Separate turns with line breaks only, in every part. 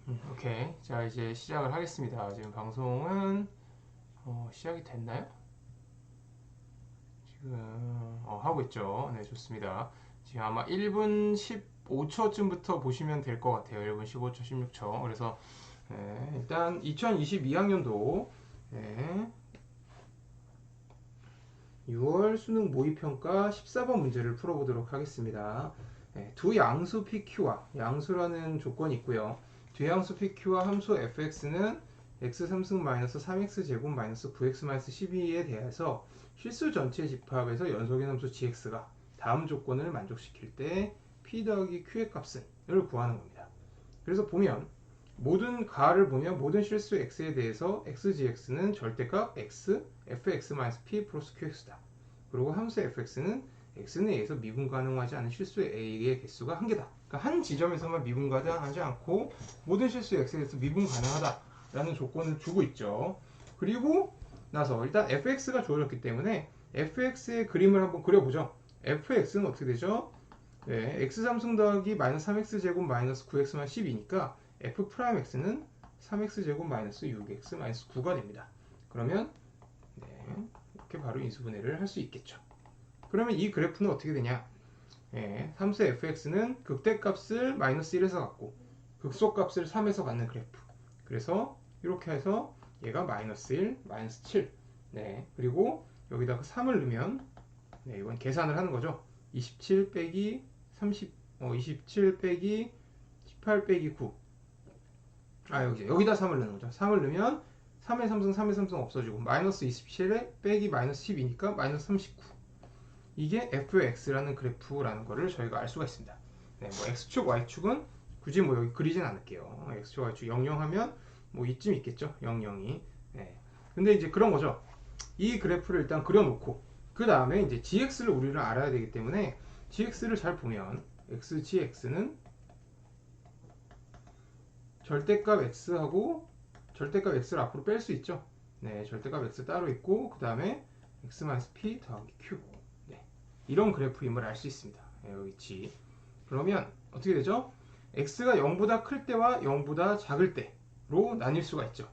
오케이. 자, 이제 시작을 하겠습니다. 지금 방송은 시작이 됐나요? 지금 하고 있죠. 네, 좋습니다. 지금 아마 1분 15초쯤부터 보시면 될 것 같아요. 1분 15초, 16초. 그래서 일단 2022학년도 6월 수능 모의평가 14번 문제를 풀어보도록 하겠습니다. 두 양수 PQ와 양수라는 조건이 있고요. 두 양수 PQ와 함수 fx는 x 3승 마이너스 3x 제곱 마이너스 9x 마이너스 12에 대해서 실수 전체 집합에서 연속의 함수 gx가 다음 조건을 만족시킬 때 p 더하기 q의 값을 구하는 겁니다. 그래서 보면 모든 가를 보면 모든 실수 x에 대해서 xgx는 절대값 x, fx-p 플러스 qx다. 그리고 함수 fx는 x는 a에서 미분 가능하지 않은 실수 a의 개수가 한 개다. 그러니까 한 지점에서만 미분 가능하지 않고 모든 실수 x에 대해서 미분 가능하다라는 조건을 주고 있죠. 그리고 나서 일단 fx가 주어졌기 때문에 fx의 그림을 한번 그려보죠. fx는 어떻게 되죠? 네, x 3승 더하기 마이너스 3x 제곱 마이너스 9x 마이너스 12니까 f'x는 3x 제곱 마이너스 6x 마이너스 9가 됩니다. 그러면 이렇게 바로 인수분해를 할 수 있겠죠. 그러면 이 그래프는 어떻게 되냐? 함수 fx는 극대값을 마이너스 1에서 갖고 극소값을 3에서 갖는 그래프. 그래서 이렇게 해서 얘가 마이너스 1, 마이너스 7. 그리고 여기다가 3을 넣으면 이건 계산을 하는 거죠. 27 빼기 30, 27 빼기 18 빼기 9. 여기다 3을 넣는 거죠. 3을 넣으면 3의 3승, 3의 3승 없어지고 마이너스 27에 빼기 마이너스 12니까 마이너스 39. 이게 fx라는 그래프라는 거를 저희가 알 수가 있습니다. 뭐 x축, y축은 굳이 뭐 여기 그리진 않을게요. x축, y축 00 하면 뭐 이쯤 있겠죠. 00이. 근데 이제 그런 거죠. 이 그래프를 일단 그려놓고 그 다음에 이제 gx를 우리는 알아야 되기 때문에 gx를 잘 보면 xgx는 절대값 x하고 절대값 x를 앞으로 뺄 수 있죠. 절대값 x 따로 있고 그 다음에 x-p 더하기 q. 이런 그래프임을 알 수 있습니다. 여기 g. 그러면 어떻게 되죠? x가 0보다 클 때와 0보다 작을 때로 나뉠 수가 있죠.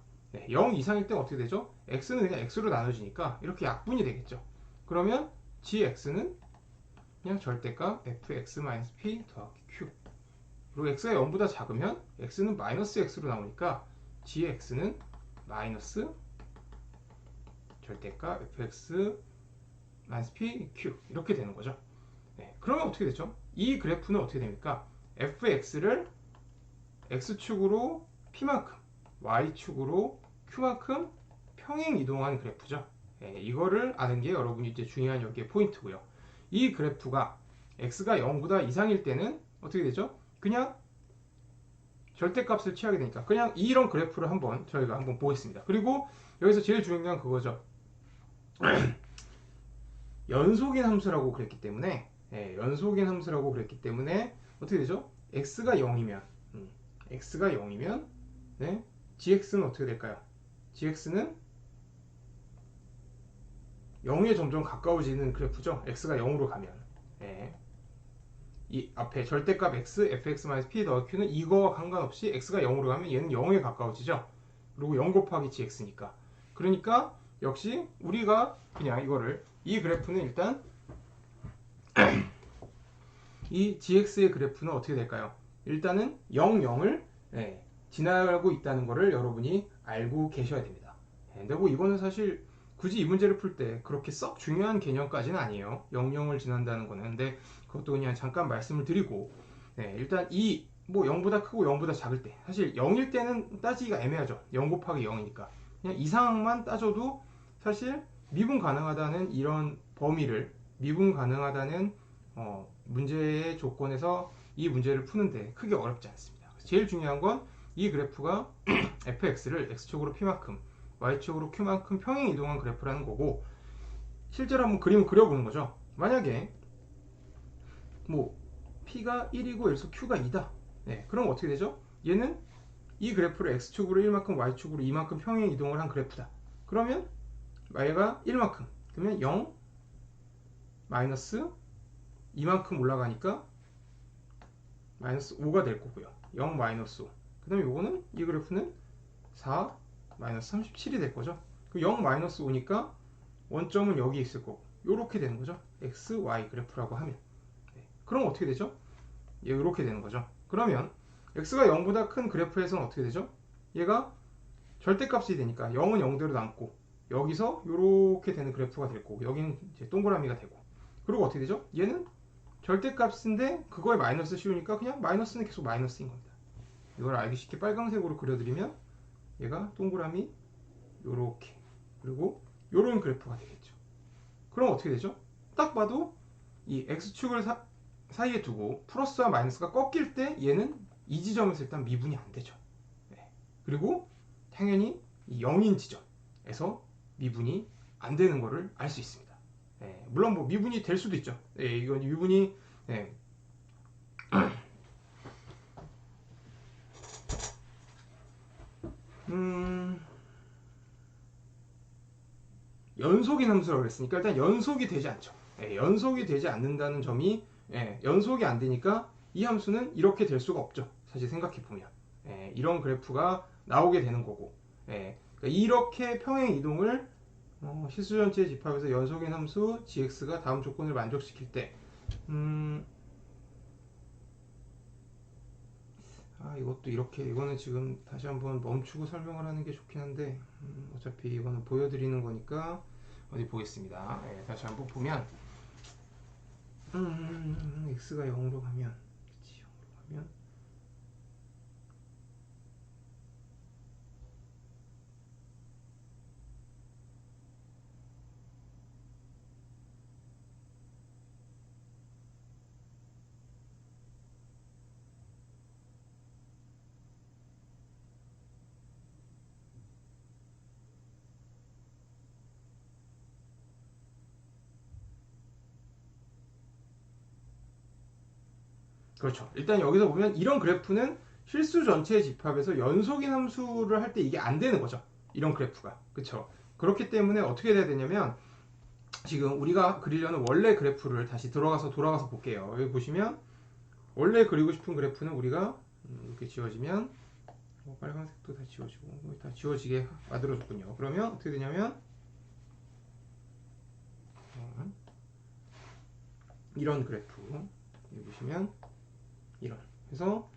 0 이상일 때 어떻게 되죠? x는 그냥 x로 나눠지니까 이렇게 약분이 되겠죠. 그러면 gx는 그냥 절대값 fx-p 더하기 q. 그리고 x가 0보다 작으면 x는 마이너스 x로 나오니까 gx는 마이너스 절대값 fx-p q 이렇게 되는 거죠. 그러면 어떻게 되죠? 이 그래프는 어떻게 됩니까? fx를 x축으로 p만큼 y축으로 q만큼 평행 이동한 그래프죠. 이거를 아는 게 여러분이 이제 중요한 여기에 포인트고요. 이 그래프가 x가 0보다 이상일 때는 어떻게 되죠? 그냥 절대값을 취하게 되니까 그냥 이런 그래프를 저희가 한번 보겠습니다. 그리고 여기서 제일 중요한 건 그거죠. 연속인 함수라고 그랬기 때문에 연속인 함수라고 그랬기 때문에 어떻게 되죠? x가 0이면 gx는 어떻게 될까요? gx는 0에 점점 가까워지는 그래프죠. x가 0으로 가면 이 앞에 절대값 x, fx-p 더하기 q는 이거와 상관없이 x가 0으로 가면 얘는 0에 가까워지죠. 그리고 0 곱하기 gx니까. 그러니까 역시 우리가 그냥 이 그래프는 일단 이 gx의 그래프는 어떻게 될까요? 일단은 0, 0을 지나가고 있다는 것을 여러분이 알고 계셔야 됩니다. 근데 뭐 이거는 사실 굳이 이 문제를 풀 때 그렇게 썩 중요한 개념까지는 아니에요. 0, 0을 지난다는 거는. 근데 그것도 그냥 잠깐 말씀을 드리고 일단 뭐 0보다 크고 0보다 작을 때 사실 0일 때는 따지기가 애매하죠. 0 곱하기 0이니까 그냥 이 상황만 따져도 사실 미분 가능하다는 이런 범위를 미분 가능하다는 문제의 조건에서 이 문제를 푸는데 크게 어렵지 않습니다. 제일 중요한 건 이 그래프가 fx를 x축으로 p만큼 y축으로 q만큼 평행 이동한 그래프라는 거고 실제로 한번 그림을 그려보는 거죠. 만약에 뭐 p가 1이고 여기서 q가 2다. 그럼 어떻게 되죠? 얘는 이 그래프를 x축으로 1만큼 y축으로 2만큼 평행 이동을 한 그래프다. 그러면 얘가 1만큼 그러면 0 마이너스 2만큼 올라가니까 마이너스 5가 될 거고요. 0 마이너스 5 그 다음에 요거는 이 그래프는 4 마이너스 37이 될 거죠. 0 마이너스 5니까 원점은 여기 있을 거고 요렇게 되는 거죠. x, y 그래프라고 하면. 네. 그럼 어떻게 되죠? 예, 이렇게 되는 거죠. 그러면 x가 0보다 큰 그래프에서는 어떻게 되죠? 얘가 절대값이 되니까 0은 0대로 남고 여기서 이렇게 되는 그래프가 될 거고 여기는 이제 동그라미가 되고 그리고 어떻게 되죠? 얘는 절대값인데 그거에 마이너스 씌우니까 그냥 마이너스는 계속 마이너스인 겁니다. 이걸 알기 쉽게 빨강색으로 그려드리면 얘가 동그라미 요렇게 그리고 요런 그래프가 되겠죠. 그럼 어떻게 되죠? 딱 봐도 이 x축을 사이에 두고 플러스와 마이너스가 꺾일 때 얘는 이 지점에서 일단 미분이 안 되죠. 네. 그리고 당연히 이 0인 지점에서 미분이 안 되는 거를 알 수 있습니다. 네. 물론 뭐 미분이 될 수도 있죠. 네. 이건 미분이 네. 연속인 함수라고 그랬으니까 일단 연속이 되지 않죠. 예, 연속이 되지 않는다는 점이 연속이 안 되니까 이 함수는 이렇게 될 수가 없죠. 사실 생각해 보면 이런 그래프가 나오게 되는 거고 그러니까 이렇게 평행 이동을 실수 전체 집합에서 연속인 함수 gx가 다음 조건을 만족시킬 때 이것도 이렇게 이거는 지금 다시 한번 멈추고 설명을 하는 게 좋긴 한데 어차피 이거는 보여드리는 거니까 어디 보겠습니다. 다시 한번 보면 x가 0으로 가면 그치, 0으로 가면 그렇죠. 일단 여기서 보면 이런 그래프는 실수 전체 집합에서 연속인 함수를 할 때 이게 안 되는 거죠. 이런 그래프가. 그렇죠. 그렇기 때문에 어떻게 돼야 되냐면 지금 우리가 그리려는 원래 그래프를 다시 돌아가서 볼게요. 여기 보시면 원래 그리고 싶은 그래프는 우리가 이렇게 지워지면 빨간색도 다 지워지고 다 지워지게 만들어줬군요. 그러면 어떻게 되냐면 이런 그래프 여기 보시면 이런 그래서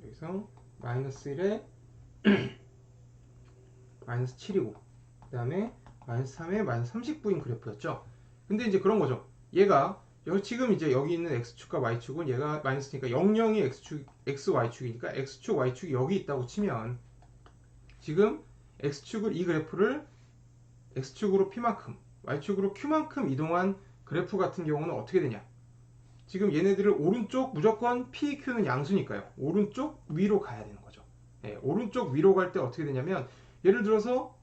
여기서 마이너스 1에 마이너스 7이고 그 다음에 마이너스 3에 마이너스 39인 그래프였죠. 근데 이제 그런 거죠. 얘가 지금 이제 여기 있는 x축과 y축은 얘가 마이너스니까 00이 x축, xy축이니까 x축, y축이 여기 있다고 치면 지금 x축을 이 그래프를 x축으로 p만큼 y축으로 q만큼 이동한 그래프 같은 경우는 어떻게 되냐? 지금 얘네들을 오른쪽 무조건 p, q는 양수니까요. 오른쪽 위로 가야 되는 거죠. 오른쪽 위로 갈 때 어떻게 되냐면 예를 들어서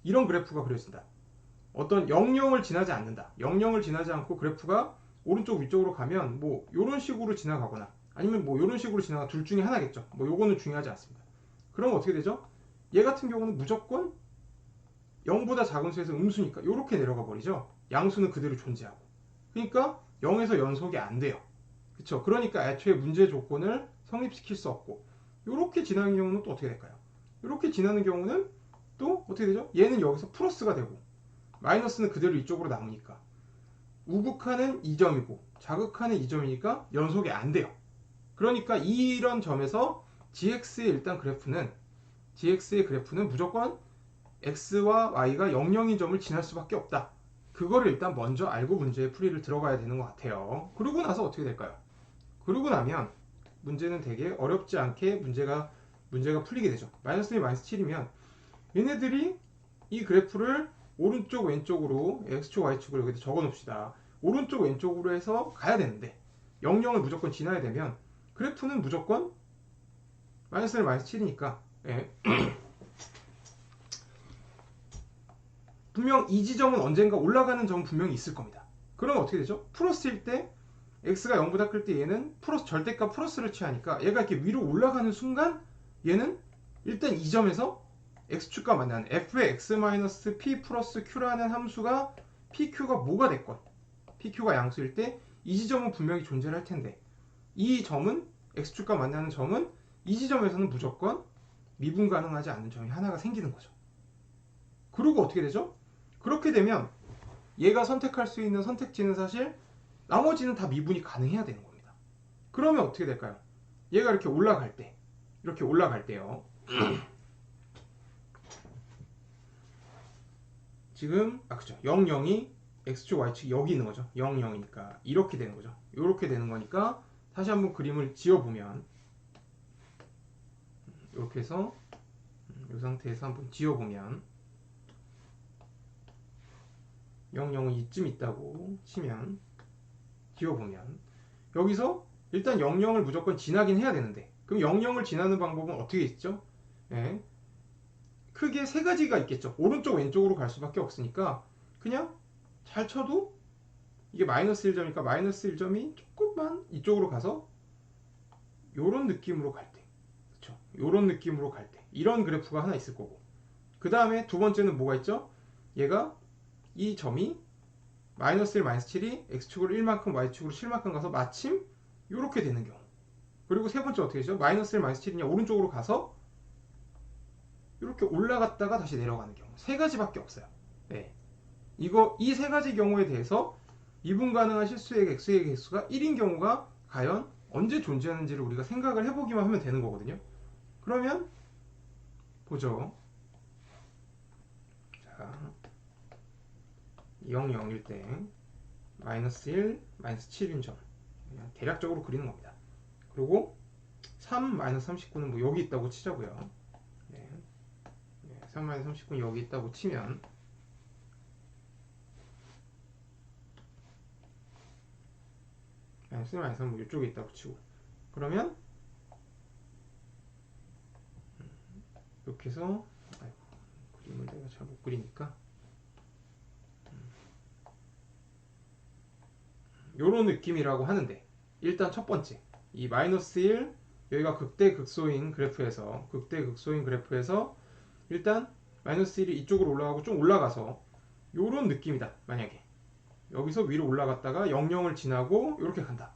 이런 그래프가 그려진다. 어떤 00을 지나지 않는다. 00을 지나지 않고 그래프가 오른쪽 위쪽으로 가면 뭐 이런 식으로 지나가거나 아니면 뭐 이런 식으로 지나가 둘 중에 하나겠죠. 뭐 요거는 중요하지 않습니다. 그럼 어떻게 되죠? 얘 같은 경우는 무조건 0보다 작은 수에서 음수니까 이렇게 내려가 버리죠. 양수는 그대로 존재하고. 그러니까 0에서 연속이 안 돼요. 그렇죠? 그러니까 애초에 문제 조건을 성립시킬 수 없고 이렇게 지나는 경우는 또 어떻게 될까요? 이렇게 지나는 경우는 또 어떻게 되죠? 얘는 여기서 플러스가 되고 마이너스는 그대로 이쪽으로 남으니까 우극하는 2점이고 자극하는 2점이니까 연속이 안 돼요. 그러니까 이런 점에서 gx의 일단 gx의 그래프는 무조건 x와 y가 00인 점을 지날 수밖에 없다. 그거를 일단 먼저 알고 문제의 풀이를 들어가야 되는 것 같아요. 그러고 나서 어떻게 될까요? 그러고 나면 문제는 되게 어렵지 않게 문제가 풀리게 되죠. 마이너스 1, 마이너스 7이면 얘네들이 이 그래프를 오른쪽 왼쪽으로 x축 y축을 여기다 적어 놓읍시다. 오른쪽 왼쪽으로 해서 가야 되는데 00을 무조건 지나야 되면 그래프는 무조건 마이너스 1, 마이너스 7이니까 분명 이 지점은 언젠가 올라가는 점은 분명히 있을 겁니다. 그러면 어떻게 되죠? 플러스일 때 x가 0보다 클 때 얘는 플러스 절대값 플러스를 취하니까 얘가 이렇게 위로 올라가는 순간 얘는 일단 이 점에서 x축과 만나는 f의 x-p 플러스 q라는 함수가 pq가 뭐가 됐건 pq가 양수일 때 이 지점은 분명히 존재할 텐데 이 점은 x축과 만나는 점은 이 지점에서는 무조건 미분 가능하지 않는 점이 하나가 생기는 거죠. 그리고 어떻게 되죠? 그렇게 되면 얘가 선택할 수 있는 선택지는 사실 나머지는 다 미분이 가능해야 되는 겁니다. 그러면 어떻게 될까요? 얘가 이렇게 올라갈 때요. 지금 그죠? 0, 0이 x축 y축 여기 있는 거죠. 0, 0이니까 이렇게 되는 거죠. 이렇게 되는 거니까 다시 한번 그림을 지어보면 이렇게 해서 이 상태에서 한번 지어보면 0, 0은 이쯤 있다고 치면 지어보면 여기서 일단 0, 0을 무조건 지나긴 해야 되는데 그럼 0, 0을 지나는 방법은 어떻게 있죠? 예. 크게 세 가지가 있겠죠. 오른쪽 왼쪽으로 갈 수밖에 없으니까 그냥 잘 쳐도 이게 마이너스 1점이니까 마이너스 1점이 조금만 이쪽으로 가서 요런 느낌으로 갈 때, 그렇죠? 요런 느낌으로 갈 때 이런 그래프가 하나 있을 거고 그 다음에 두 번째는 뭐가 있죠? 얘가 이 점이 마이너스 1, 마이너스 7이 x축으로 1만큼 y축으로 7만큼 가서 마침 요렇게 되는 경우 그리고 세 번째 어떻게 되죠? 마이너스 1, 마이너스 7이냐 오른쪽으로 가서 이렇게 올라갔다가 다시 내려가는 경우 세 가지밖에 없어요. 네. 이 세 가지 경우에 대해서 미분 가능한 실수의 x의 개수가 1인 경우가 과연 언제 존재하는지를 우리가 생각을 해보기만 하면 되는 거거든요. 그러면 보죠. 자, 0, 0일 때 마이너스 1, 마이너스 7인 점 그냥 대략적으로 그리는 겁니다. 그리고 3, 마이너스 39는 뭐 여기 있다고 치자고요. 3, 마이너스 39는 여기 있다고 치면 마이너스 1, 마이너스 3 뭐 이쪽에 있다고 치고 그러면 이렇게 해서 그림을 내가 잘 못 그리니까 요런 느낌이라고 하는데 일단 첫 번째 이 마이너스 1 여기가 극대극소인 그래프에서 일단 마이너스 1이 이쪽으로 올라가고 좀 올라가서 요런 느낌이다. 만약에 여기서 위로 올라갔다가 0, 0을 지나고 이렇게 간다.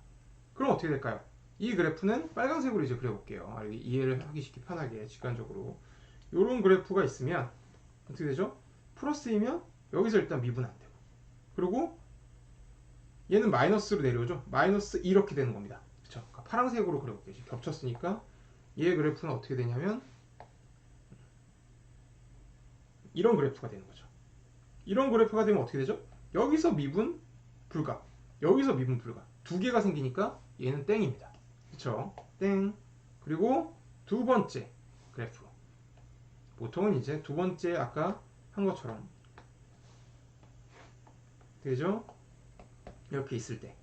그럼 어떻게 될까요? 이 그래프는 빨간색으로 이제 그려볼게요. 이해를 하기 쉽게 편하게 직관적으로 요런 그래프가 있으면 어떻게 되죠? 플러스이면 여기서 일단 미분 안 되고 그리고 얘는 마이너스로 내려오죠. 마이너스 이렇게 되는 겁니다. 그쵸? 그러니까 파란색으로 그려볼게요. 지금 겹쳤으니까 얘 그래프는 어떻게 되냐면 이런 그래프가 되는 거죠. 이런 그래프가 되면 어떻게 되죠? 여기서 미분 불가, 여기서 미분 불가 두 개가 생기니까 얘는 땡입니다. 그쵸? 땡. 그리고 두 번째 그래프 보통은 이제 두 번째 아까 한 것처럼 되죠? 이렇게 있을 때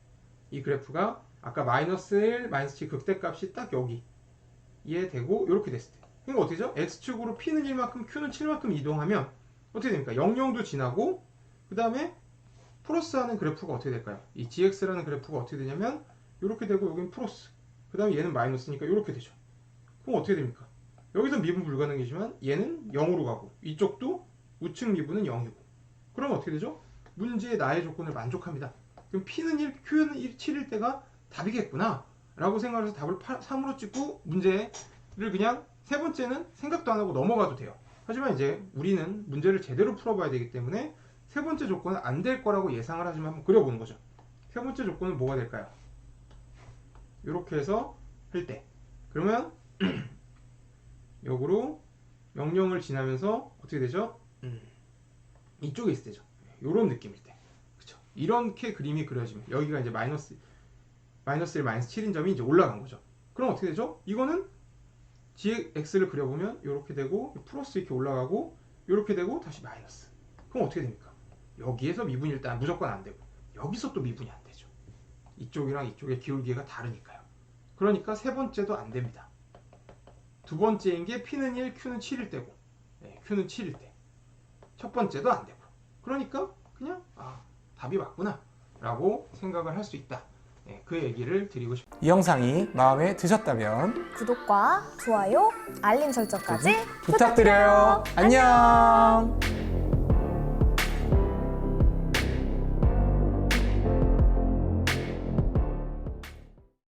이 그래프가 아까 마이너스 1, 마이너스 7 극대값이 딱 여기에 되고 이렇게 됐을 때 그러니까 어떻게 되죠? x축으로 p는 1만큼 q는 7만큼 이동하면 어떻게 됩니까? 0, 0도 지나고 그 다음에 플러스하는 그래프가 어떻게 될까요? 이 gx라는 그래프가 어떻게 되냐면 이렇게 되고 여기는 플러스 그 다음에 얘는 마이너스니까 이렇게 되죠. 그럼 어떻게 됩니까? 여기서 미분 불가능이지만 얘는 0으로 가고 이쪽도 우측 미분은 0이고 그럼 어떻게 되죠? 문제의 나의 조건을 만족합니다. 그럼 p는 1, q는 7일 때가 답이겠구나 라고 생각해서 답을 3으로 찍고 문제를 그냥 세 번째는 생각도 안 하고 넘어가도 돼요. 하지만 이제 우리는 문제를 제대로 풀어봐야 되기 때문에 세 번째 조건은 안 될 거라고 예상을 하지만 한번 그려보는 거죠. 세 번째 조건은 뭐가 될까요? 이렇게 해서 할 때 그러면 역으로 0, 0을 지나면서 어떻게 되죠? 이쪽에 있을 때죠. 이런 느낌일 때 그쵸? 이렇게 그림이 그려지면 여기가 이제 마이너스 1, 마이너스 7인 점이 이제 올라간 거죠. 그럼 어떻게 되죠? 이거는 gx를 그려보면 이렇게 되고 플러스 이렇게 올라가고 이렇게 되고 다시 마이너스. 그럼 어떻게 됩니까? 여기에서 미분이 일단 무조건 안 되고 여기서 또 미분이 안 되죠. 이쪽이랑 이쪽의 기울기가 다르니까요. 그러니까 세 번째도 안 됩니다. 두 번째인 게 p는 1, q는 7일 때고 q는 7일 때 첫 번째도 안 되고 그러니까 그냥 답이 맞구나 라고 생각을 할 수 있다. 그 얘기를 드리고 싶습니다.
이 영상이 마음에 드셨다면
구독과 좋아요, 알림 설정까지
부탁드려요. 안녕.